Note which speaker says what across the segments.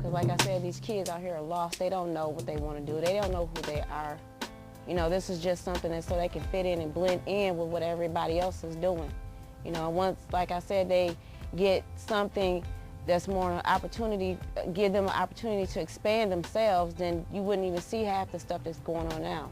Speaker 1: because like I said, these kids out here are lost. They don't know what they want to do. They don't know who they are. You know, this is just something that so they can fit in and blend in with what everybody else is doing. You know, once, like I said, they get something that's more an opportunity, give them an opportunity to expand themselves, then you wouldn't even see half the stuff that's going on now.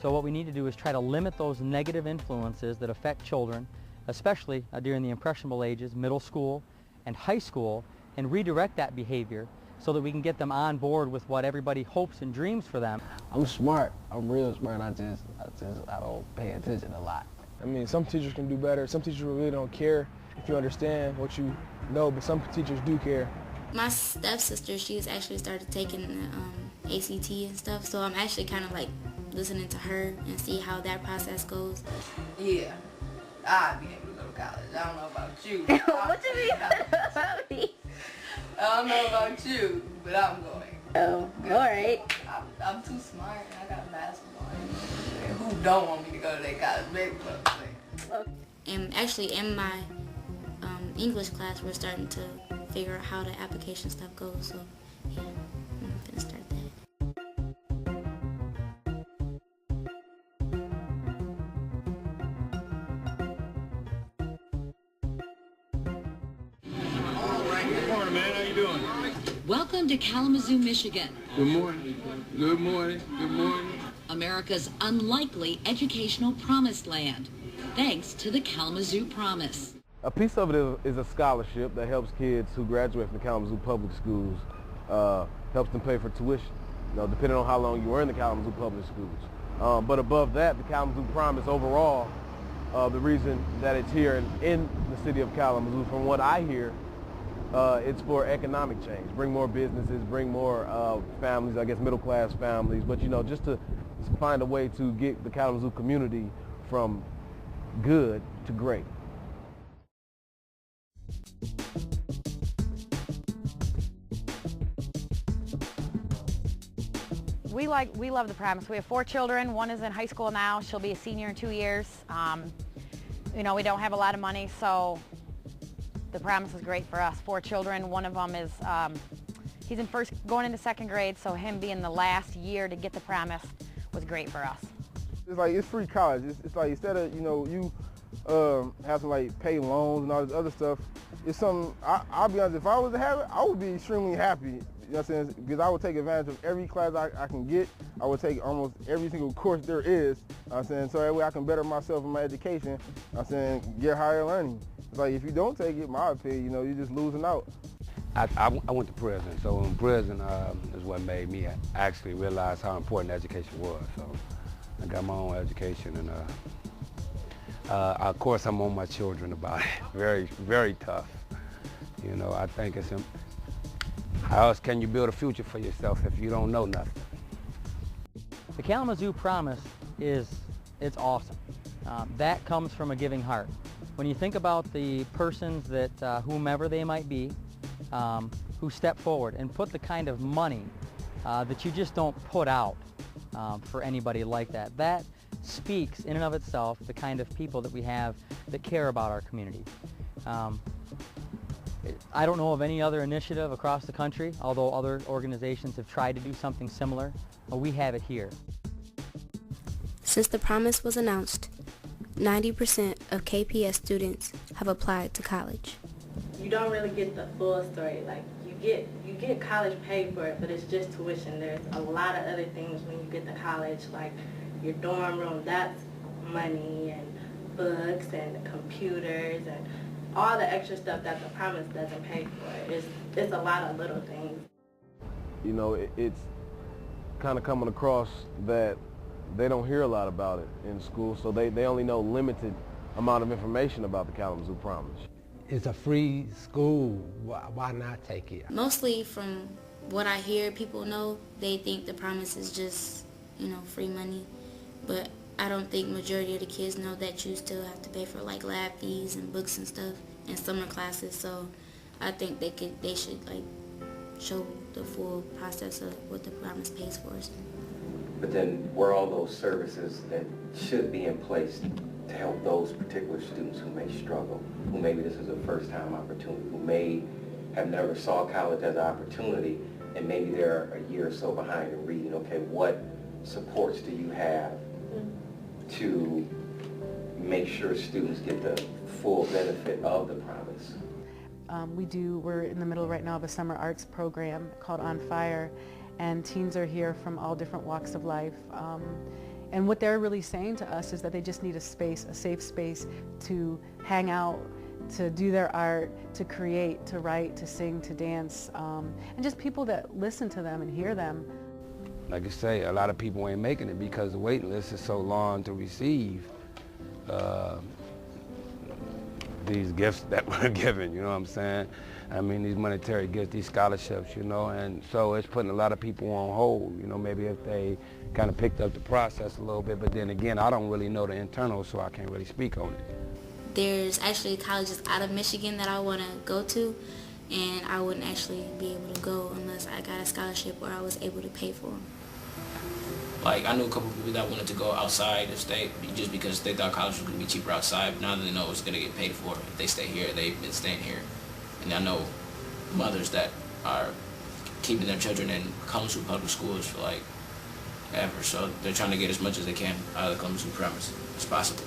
Speaker 2: So what we need to do is try to limit those negative influences that affect children, especially during the impressionable ages, middle school and high school, and redirect that behavior so that we can get them on board with what everybody hopes and dreams for them.
Speaker 3: I'm smart. I'm real smart. I don't pay attention a lot.
Speaker 4: I mean, some teachers can do better. Some teachers really don't care if you understand what you know, but some teachers do care.
Speaker 5: My stepsister, she's actually started taking the ACT and stuff, so I'm actually kind of like listening to her and see how that process goes.
Speaker 6: Yeah, I'd be able to go to college. I don't know about you.
Speaker 5: What do you mean about me?
Speaker 6: I don't know about you, but I'm going.
Speaker 5: Oh, all right.
Speaker 6: I'm too smart and I got basketball. And who don't want me to go to their college basketball?
Speaker 5: And actually in my English class, we're starting to figure out how the application stuff goes, so yeah, I'm gonna start that.
Speaker 7: Good morning, man. How you doing?
Speaker 8: Welcome to Kalamazoo, Michigan.
Speaker 7: Good morning. Good morning. Good morning.
Speaker 8: America's unlikely educational promised land, thanks to the Kalamazoo Promise.
Speaker 3: A piece of it is a scholarship that helps kids who graduate from the Kalamazoo public schools, helps them pay for tuition, you know, depending on how long you were in the Kalamazoo public schools. But above that, the Kalamazoo Promise overall, the reason that it's here in the city of Kalamazoo, from what I hear, it's for economic change. Bring more businesses, bring more families, I guess middle-class families, but you know, just to find a way to get the Kalamazoo community from good to great.
Speaker 9: We love the Promise. We have 4 children. One is in high school now. She'll be a senior in 2 years. You know, we don't have a lot of money, so the Promise is great for us. 4 children. One of them is, he's going into 2nd grade, so him being the last year to get the Promise was great for us.
Speaker 4: It's like, it's free college. It's like, instead of, you know, you have to like pay loans and all this other stuff, it's something, I'll be honest, if I was to have it, I would be extremely happy. You know what I'm saying? Because I would take advantage of every class I can get. I would take almost every single course there is. You know what I'm saying? So that way I can better myself in my education. You know what I'm saying? Get higher learning. It's like, if you don't take it, my opinion, you know, you're just losing out.
Speaker 10: I went to prison, so in prison is what made me actually realize how important education was. So I got my own education, and of course I'm on my children about it. Very, very tough. You know, I think it's, how else can you build a future for yourself if you don't know nothing?
Speaker 2: The Kalamazoo Promise it's awesome. That comes from a giving heart. When you think about the persons that, whomever they might be, who step forward and put the kind of money that you just don't put out for anybody like that, that speaks in and of itself the kind of people that we have that care about our community. I don't know of any other initiative across the country, although other organizations have tried to do something similar. We have it here.
Speaker 5: Since the Promise was announced, 90% of KPS students have applied to college.
Speaker 11: You don't really get the full story. Like, you get college paid for it, but it's just tuition. There's a lot of other things when you get to college, like your dorm room, that's money, and books and computers and all the extra stuff that the Promise doesn't pay for. It's a lot of little things.
Speaker 3: You know, it's kind of coming across that they don't hear a lot about it in school, so they only know limited amount of information about the Kalamazoo Promise.
Speaker 12: It's a free school. Why not take it?
Speaker 5: Mostly from what I hear, people know, they think the Promise is just, you know, free money. But I don't think majority of the kids know that you still have to pay for like lab fees and books and stuff and summer classes. So I think they should like show the full process of what the Promise pays for us.
Speaker 13: But then where are all those services that should be in place to help those particular students who may struggle, who maybe this is a first-time opportunity, who may have never saw college as an opportunity, and maybe they're a year or so behind in reading, okay, what supports do you have to make sure students get the full benefit of the promise?
Speaker 14: We're in the middle right now of a summer arts program called On Fire, and teens are here from all different walks of life. And what they're really saying to us is that they just need a space, a safe space to hang out, to do their art, to create, to write, to sing, to dance, and just people that listen to them and hear them.
Speaker 10: Like I say, a lot of people ain't making it because the waiting list is so long to receive these gifts that we're given, you know what I'm saying? I mean, these monetary gifts, these scholarships, you know, and so it's putting a lot of people on hold, you know, maybe if they kind of picked up the process a little bit, but then again, I don't really know the internals, so I can't really speak on it.
Speaker 5: There's actually colleges out of Michigan that I want to go to, and I wouldn't actually be able to go unless I got a scholarship or I was able to pay for them.
Speaker 15: Like, I knew a couple of people that wanted to go outside of state just because they thought college was going to be cheaper outside, but now they know it's going to get paid for. If they stay here, they've been staying here. And I know mothers that are keeping their children in Kalamazoo public schools for like ever, so they're trying to get as much as they can out of the Kalamazoo Promise as possible.